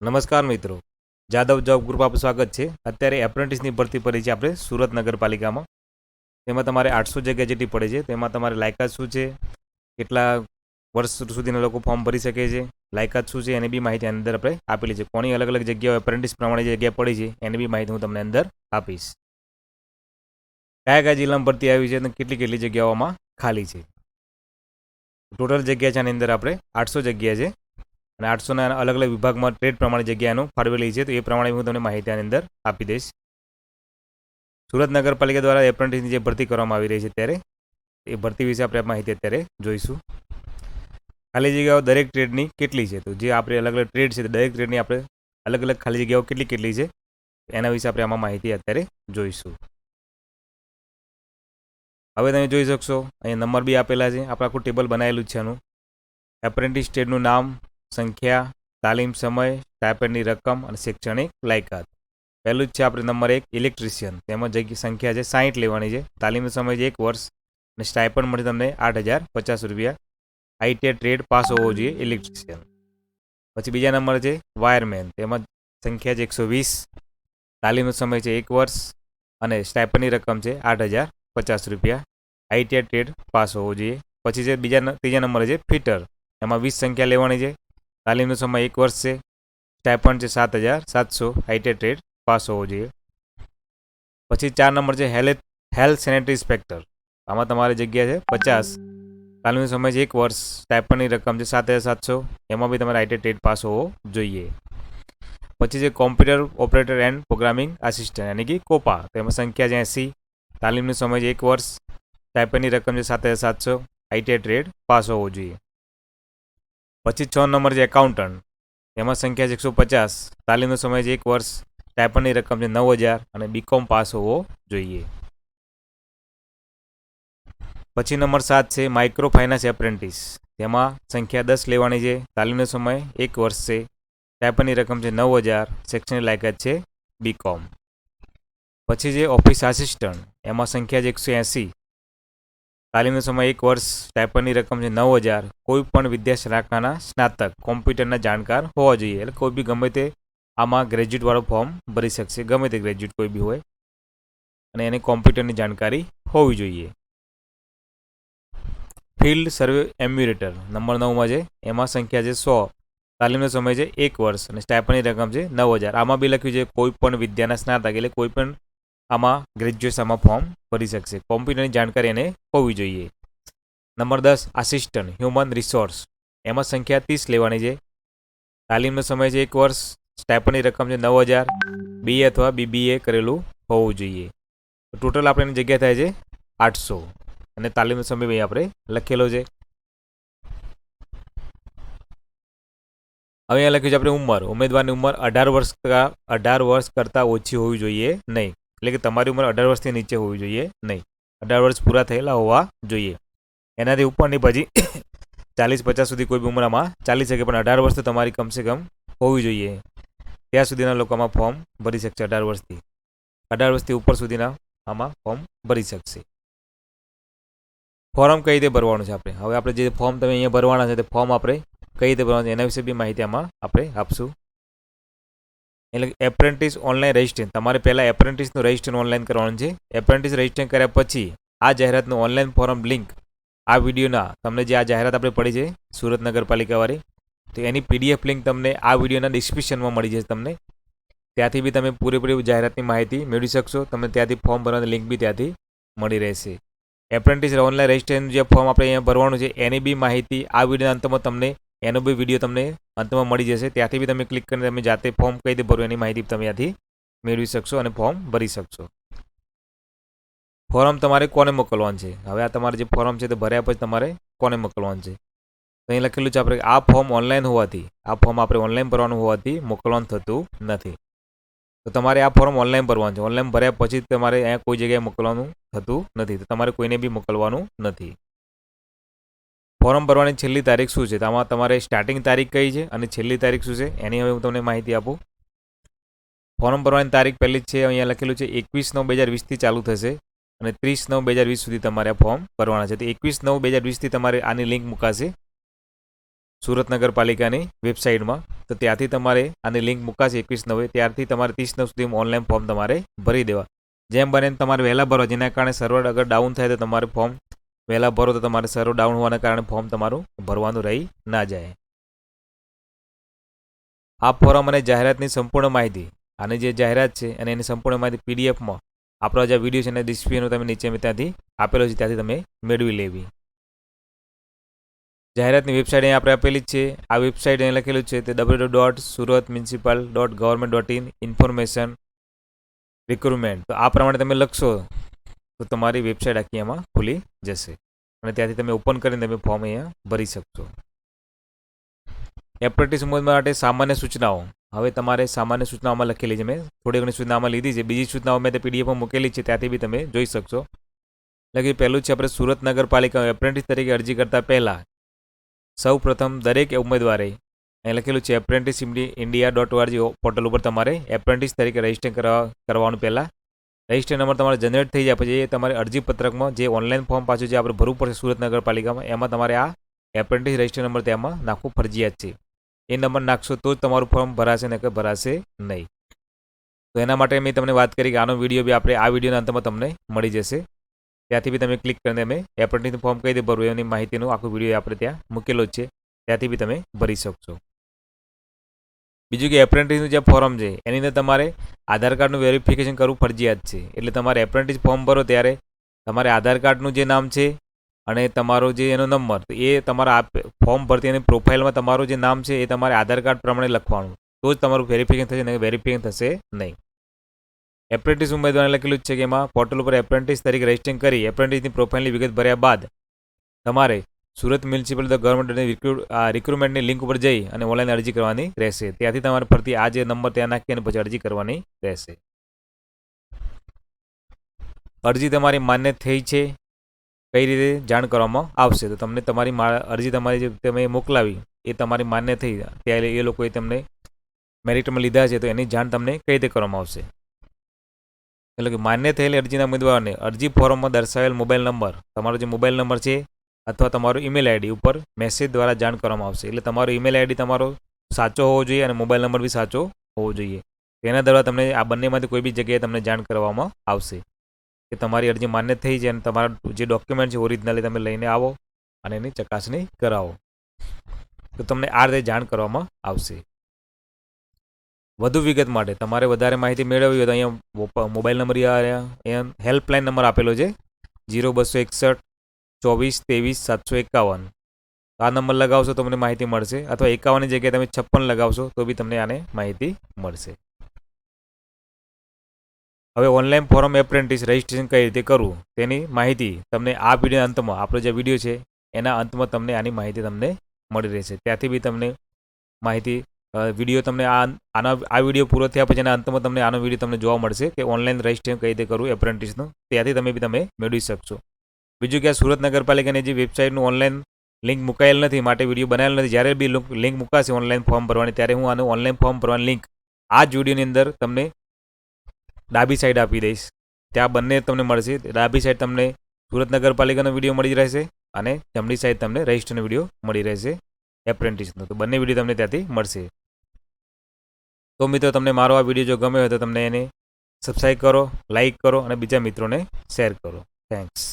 નમસ્કાર મિત્રો, Jadav job group આપનું સ્વાગત છે. અત્યારે એપ્રેન્ટિસની ભરતી પડી છે આપણે સુરત નગરપાલિકામાં. તેમાં તમારે 800 જગ્યા જેટલી પડે છે. તેમાં તમારે લાયકાત શું છે, કેટલા વર્ષ સુધીના લોકો ફોર્મ ભરી શકે છે, લાયકાત શું છે એની બી માહિતી અંદર આપણે આપેલી છે. કોની અલગ અલગ જગ્યાઓ એપ્રેન્ટિસ પ્રમાણે જગ્યા પડી છે એની બી માહિતી હું તમને અંદર આપીશ. કયા કયા જિલ્લામાં ભરતી આવી છે અને કેટલી કેટલી જગ્યાઓમાં ખાલી છે. ટોટલ જગ્યા છે આની અંદર આપણે 800 જગ્યા છે અને 800ના અલગ અલગ વિભાગમાં ટ્રેડ પ્રમાણે જગ્યાનું ફાળવેલી છે. તો એ પ્રમાણે હું તમને માહિતી આની અંદર આપી દઈશ. સુરત નગરપાલિકા દ્વારા એપ્રેન્ટિસની જે ભરતી કરવામાં આવી રહી છે ત્યારે એ ભરતી વિશે આપણે માહિતી અત્યારે જોઈશું. ખાલી જગ્યાઓ દરેક ટ્રેડની કેટલી છે, તો જે આપણે અલગ અલગ ટ્રેડ છે દરેક ટ્રેડની આપણે અલગ અલગ ખાલી જગ્યાઓ કેટલી કેટલી છે એના વિશે આપણે આમાં માહિતી અત્યારે જોઈશું. હવે તમે જોઈ શકશો અહીંયા નંબર બી આપેલા છે. આપણે આખું ટેબલ બનાવેલું છે આનું. એપ્રેન્ટિસ ટ્રેડનું નામ, સંખ્યા, તાલીમ સમય, સ્ટાઇપેન્ડની રકમ અને શૈક્ષણિક લાયકાત. પહેલું જ છે આપણે નંબર 1 ઇલેક્ટ્રિશિયન. તેમાં જગ્યા સંખ્યા છે 60 લેવાની છે. તાલીમનો સમય છે 1 વર્ષ અને સ્ટાઇપેન્ડ મળે તમને 8,050 રૂપિયા. આઈટીઆઈ ટ્રેડ પાસ હોવો જોઈએ ઇલેક્ટ્રિશિયન. પછી બીજા નંબર છે વાયરમેન. તેમાં સંખ્યા છે 120, તાલીમનો સમય છે 1 વર્ષ અને સ્ટાઇપેન્ડની રકમ છે 8,050 રૂપિયા. આઈટીઆઈ ટ્રેડ પાસ હોવો જોઈએ. પછી છે ત્રીજા નંબરે છે ફિટર. એમાં 20 સંખ્યા લેવાની છે. તાલીમનો સમય 1 વર્ષ છે. સ્ટાઇપન્ડ છે 7,700. આઈટીઆઈ ટ્રેડ પાસ હોવો જોઈએ. પછી 4 નંબર છે હેલ્થ સેનેટરી ઇન્સ્પેક્ટર. આમાં તમારી જગ્યા છે 50. તાલીમનો સમય છે 1 વર્ષ. સ્ટાઇપન્ડની રકમ છે 7,700. એમાં બી તમારે આઈટીઆઈ ટ્રેડ પાસ હોવો જોઈએ. પછી છે computer operator and programming assistant યાની કે કોપા. તેમાં સંખ્યા છે 80. તાલીમનો સમય છે 1 વર્ષ. સ્ટાઇપન્ડની રકમ છે 7,700. આઈટીઆઈ ટ્રેડ પાસ હોવો જોઈએ. પછી 6 નંબર છે એકાઉન્ટન્ટ. એમાં સંખ્યા છે 150. તાલીમનો સમય છે 1 વર્ષ. સ્ટાઇપન્ડની રકમ છે 9,000 અને બીકોમ પાસ હોવો જોઈએ. પછી નંબર 7 છે માઇક્રો ફાઇનાન્સ એપ્રેન્ટિસ. તેમાં સંખ્યા 10 લેવાની છે. તાલીમનો સમય 1 વર્ષ છે. સ્ટાઇપન્ડની રકમ છે 9,000. શૈક્ષણિક લાયકાત છે બીકોમ. પછી છે ઓફિસ આસિસ્ટન્ટ. એમાં સંખ્યા છે 180. તાલીમનો સમય 1 વર્ષ. સ્ટાઇપન્ડની રકમ છે 9,000. કોઈ પણ વિદ્યા શાખાના સ્નાતક કોમ્પ્યુટરના જાણકાર હોવા જોઈએ. એટલે કોઈ બી ગમે તે આમાં ગ્રેજ્યુએટવાળું ફોર્મ ભરી શકશે. ગમે તે ગ્રેજ્યુએટ કોઈ બી હોય અને એને કોમ્પ્યુટરની જાણકારી હોવી જોઈએ. ફિલ્ડ સર્વે એમ્યુરેટર નંબર 9માં છે. એમાં સંખ્યા છે 100. તાલીમનો સમય છે 1 વર્ષ અને સ્ટાઇપન્ડની રકમ છે 9,000. આમાં બી લખ્યું છે કોઈ પણ વિદ્યાના સ્નાતક એટલે કોઈ પણ આમાં ગ્રેજ્યુએશનમાં ફોર્મ ભરી શકશે. કોમ્પ્યુટરની જાણકારી એને હોવી જોઈએ. Number 10 assistant human resource. એમાં સંખ્યા 30 લેવાની છે. તાલીમનો સમય છે 1 વર્ષ. સ્ટાઇપન્ડની રકમ છે 9,000. બીએ અથવા બીબીએ કરેલું હોવું જોઈએ. ટોટલ આપણે એની જગ્યા થાય છે 800 અને તાલીમનો સમય અહીં આપણે લખેલો છે. હવે અહીંયા લખ્યું છે આપણે ઉંમર. ઉમેદવારની ઉંમર 18 વર્ષ કરતાં ઓછી હોવી જોઈએ નહીં. એટલે કે તમારી ઉંમર 18 વર્ષથી નીચે હોવી જોઈએ નહીં. 18 વર્ષ પૂરા થયેલા હોવા જોઈએ. એનાથી ઉપરની પછી 40-50 સુધી કોઈ બી ઉંમર આમાં ચાલી શકે, પણ 18 વર્ષ તો તમારી કમસે કમ હોવી જોઈએ. ત્યાં સુધીના લોકો આમાં ફોર્મ ભરી શકશે. 18 વર્ષથી ઉપર સુધીના આમાં ફોર્મ ભરી શકશે. ફોર્મ કઈ રીતે ભરવાનું છે આપણે. હવે આપણે જે ફોર્મ તમે અહીંયા ભરવાના છે તે ફોર્મ આપણે કઈ રીતે ભરવાનું છે એના વિશે બી માહિતી આમાં આપણે આપશું. એટલે એપ્રેન્ટિસ ઓનલાઈન રજિસ્ટ્રેશન. તમારે પહેલાં એપ્રેન્ટિસનું રજિસ્ટ્રેશન ઓનલાઈન કરવાનું છે. એપ્રેન્ટિસ રજિસ્ટ્રેશન કર્યા પછી આ જાહેરાતનું ઓનલાઈન ફોર્મ લિંક આ વિડીયોના તમને જે આ જાહેરાત આપણે પડી છે સુરત નગરપાલિકાવાળી, તો એની પીડીએફ લિંક તમને આ વિડીયોના ડિસ્ક્રિપ્શનમાં મળી જશે તમને. ત્યાંથી બી તમે પૂરેપૂરી જાહેરાતની માહિતી મેળવી શકશો. તમને ત્યાંથી ફોર્મ ભરવાની લિંક બી ત્યાંથી મળી રહેશે. એપ્રેન્ટિસ ઓનલાઈન રજિસ્ટ્રેશન જે ફોર્મ આપણે અહીંયા ભરવાનું છે એની બી માહિતી આ વિડીયોના અંતમાં તમને એનો બી વિડીયો તમને અંતમાં મળી જશે. ત્યાંથી બી તમે ક્લિક કરીને તમે જાતે ફોર્મ કઈ રીતે ભરવું એની માહિતી તમે ત્યાંથી મેળવી શકશો અને ફોર્મ ભરી શકશો. ફોર્મ તમારે કોને મોકલવાનું છે. હવે આ તમારે જે ફોર્મ છે તે ભર્યા પછી તમારે કોને મોકલવાનું છે. તો અહીં લખેલું છે આપણે આ ફોર્મ ઓનલાઈન હોવાથી આ ફોર્મ આપણે ઓનલાઈન ભરવાનું હોવાથી મોકલવાનું થતું નથી. તો તમારે આ ફોર્મ ઓનલાઈન ભરવાનું છે. ઓનલાઈન ભર્યા પછી તમારે અહીંયા કોઈ જગ્યાએ મોકલવાનું થતું નથી. તો તમારે કોઈને બી મોકલવાનું નથી. ફોર્મ ભરવાની છેલ્લી તારીખ શું છે. તો આમાં તમારે સ્ટાર્ટિંગ તારીખ કઈ છે અને છેલ્લી તારીખ શું છે એની હવે હું તમને માહિતી આપું. ફોર્મ ભરવાની તારીખ પહેલી જ છે અહીંયા લખેલું છે 21/9/20થી ચાલુ થશે અને 30/9/2020 સુધી તમારે આ ફોર્મ ભરવાના છે. તો 21/9/2020થી તમારે આની લિંક મુકાશે સુરત નગરપાલિકાની વેબસાઇટમાં. તો ત્યાંથી તમારે આની લિંક મુકાશે 21/9 ત્યારથી તમારે 30/9 સુધીમાં ઓનલાઈન ફોર્મ તમારે ભરી દેવા. જેમ બને તમારે વહેલા ભરો, જેના કારણે સર્વર અગર ડાઉન થાય તો તમારે ફોર્મ વહેલા ભરો તો તમારે સર્વર ડાઉન હોવાના કારણે ફોર્મ તમારું ભરવાનું રહી ના જાય. આ ફોરમ અને જાહેરાતની સંપૂર્ણ માહિતી, આની જે જાહેરાત છે અને એની સંપૂર્ણ માહિતી પીડીએફમાં આપણો જે વિડીયો છે અને ડિસ્ક્રિપ્શનનો તમે નીચે ત્યાંથી આપેલો છે, ત્યાંથી તમે મેળવી લેવી. જાહેરાતની વેબસાઇટ અહીં આપણે આપેલી જ છે. આ વેબસાઇટ અહીં લખેલું છે તે www.suratmunicipal.gov.in ઇન્ફોર્મેશન રિક્રુટમેન્ટ. તો આ પ્રમાણે તમે લખશો તો તમારી વેબસાઇટ આખી એમાં ખુલી જશે અને ત્યાંથી તમે ઓપન કરીને તમે ફોર્મ અહીંયા ભરી શકશો. એપ્રેન્ટિસ ઉમેદવાર માટે સામાન્ય સૂચનાઓ. હવે તમારે સામાન્ય સૂચનાઓમાં લખેલી છે, મેં થોડી ઘણી સૂચનાઓમાં લીધી છે. બીજી સૂચનાઓ મેં તે પીડીએફમાં મૂકેલી છે, ત્યાંથી બી તમે જોઈ શકશો. એટલે કે પહેલું છે આપણે સુરત નગરપાલિકા એપ્રેન્ટિસ તરીકે અરજી કરતા પહેલાં સૌ પ્રથમ દરેક ઉમેદવારે અહીં લખેલું છે apprenticeIndia.org પોર્ટલ ઉપર તમારે એપ્રેન્ટિસ તરીકે રજિસ્ટર કરવાનું. પહેલાં રજિસ્ટર નંબર તમારે જનરેટ થઈ જાય પછી એ તમારે અરજીપત્રકમાં જે ઓનલાઈન ફોર્મ પાછું જે આપણે ભરવું પડશે સુરત નગરપાલિકામાં, એમાં તમારે આ એપ્રેન્ટિસ રજિસ્ટર નંબર તેમાં નાખવું ફરજિયાત છે. એ નંબર નાખશો તો જ તમારું ફોર્મ ભરાશે ને કે ભરાશે નહીં. તો એના માટે મેં તમને વાત કરી કે આનો વિડીયો બી આપણે આ વિડીયોના અંતમાં તમને મળી જશે. ત્યાંથી બી તમે ક્લિક કરીને તમે એપ્રેન્ટિસનું ફોર્મ કઈ રીતે ભરવું એની માહિતીનું આખું વિડીયો આપણે ત્યાં મૂકેલો જ છે, ત્યાંથી બી તમે ભરી શકશો. બીજું કે એપ્રેન્ટિસનું જે ફોર્મ છે એની અંદર તમારે આધાર કાર્ડનું વેરિફિકેશન કરવું ફરજિયાત છે. એટલે તમારે એપ્રેન્ટિસ ફોર્મ ભરો ત્યારે તમારે આધાર કાર્ડનું જે નામ છે અને તમારો જે એનો નંબર, તો એ તમારા ફોર્મ ભરતી એની પ્રોફાઇલમાં તમારું જે નામ છે એ તમારે આધાર કાર્ડ પ્રમાણે લખવાનું, તો જ તમારું વેરિફિકેશન થશે, નહીં વેરિફિકેશન થશે નહીં. એપ્રેન્ટિસ ઉમેદવારને લખેલું જ છે કે એમાં પોર્ટલ ઉપર એપ્રેન્ટિસ તરીકે રજિસ્ટર કરી એપ્રેન્ટિસની પ્રોફાઇલની વિગત ભર્યા બાદ તમારે સુરત મ્યુનિસિપલ ગવર્મેન્ટની રિક્રુટમેન્ટની લિંક ઉપર જઈ અને ઓનલાઈન અરજી કરવાની રહેશે. ત્યાંથી તમારે ફરતી આ જે નંબર ત્યાં નાખી અને પછી અરજી કરવાની રહેશે. અરજી તમારી માન્ય થઈ છે કઈ રીતે જાણ કરવામાં આવશે, તો તમને તમારી અરજી તમારી જે તમે મોકલાવી એ તમારી માન્ય થઈ ત્યારે એ લોકોએ તમને મેરિટમાં લીધા છે તો એની જાણ તમને કઈ રીતે કરવામાં આવશે. એટલે કે માન્ય થયેલી અરજીના ઉમેદવારોને અરજી ફોર્મમાં દર્શાવેલ મોબાઈલ નંબર, તમારો જે મોબાઈલ નંબર છે અથવા તમારો ઈમેલ આઈડી ઉપર મેસેજ દ્વારા જાણ કરવામાં આવશે. એટલે તમારો ઈમેલ આઈડી તમારો સાચો હોવો જોઈએ અને મોબાઈલ નંબર બી સાચો હોવો જોઈએ. તેના દ્વારા તમને આ બંનેમાંથી કોઈ બી જગ્યાએ તમને જાણ કરવામાં આવશે કે તમારી અરજી માન્ય થઈ છે અને તમારા જે ડોક્યુમેન્ટ છે ઓરિજિનલી તમે લઈને આવો અને એની ચકાસણી કરાવો, તો તમને આ રીતે જાણ કરવામાં આવશે. વધુ વિગત માટે તમારે વધારે માહિતી મેળવવી હોય તો અહીંયા મોબાઈલ નંબર અહીંયા હેલ્પલાઇન નંબર આપેલો છે 0261 24 23 751. આ નંબર લગાવશો તો તમને માહિતી મળશે, અથવા 51ની જગ્યાએ તમે 56 લગાવશો તો બી તમને આને માહિતી મળશે. હવે ઓનલાઈન ફોર્મ એપ્રેન્ટિસ રજિસ્ટ્રેશન કઈ રીતે કરવું તેની માહિતી તમને આ વિડીયોના અંતમાં, આપણો જે વિડીયો છે એના અંતમાં તમને આની માહિતી તમને મળી રહેશે. ત્યાંથી બી તમને માહિતી વિડીયો તમને આ વિડીયો પૂરો થયા પછી એના અંતમાં તમને આનો વિડીયો તમને જોવા મળશે કે ઓનલાઈન રજિસ્ટ્રેશન કઈ રીતે કરવું એપ્રેન્ટિસનું, ત્યાંથી તમે મેળવી શકશો. બીજું કે આ સુરત નગરપાલિકાની જે વેબસાઇટનું ઓનલાઈન લિંક મુકાયેલ નથી માટે વિડીયો બનાવેલ નથી. જ્યારે બી લિંક મુકાશે ઓનલાઈન ફોર્મ ભરવાની ત્યારે હું આનું ઓનલાઈન ફોર્મ ભરવાની લિંક આ જ વિડીયોની અંદર તમને ડાબી સાઈડ આપી દઈશ. ત્યાં બંને તમને મળશે. ડાબી સાઈડ તમને સુરત નગરપાલિકાનો વિડીયો મળી રહેશે અને જમણી સાઈડ તમને રજિસ્ટરનો વિડીયો મળી રહેશે એપ્રેન્ટિસનો. તો બંને વિડીયો તમને ત્યાંથી મળશે. તો મિત્રો તમને મારો આ વિડીયો જો ગમ્યો હોય તો તમને એને સબસ્ક્રાઈબ કરો, લાઈક કરો અને બીજા મિત્રોને શેર કરો. થેન્ક્સ.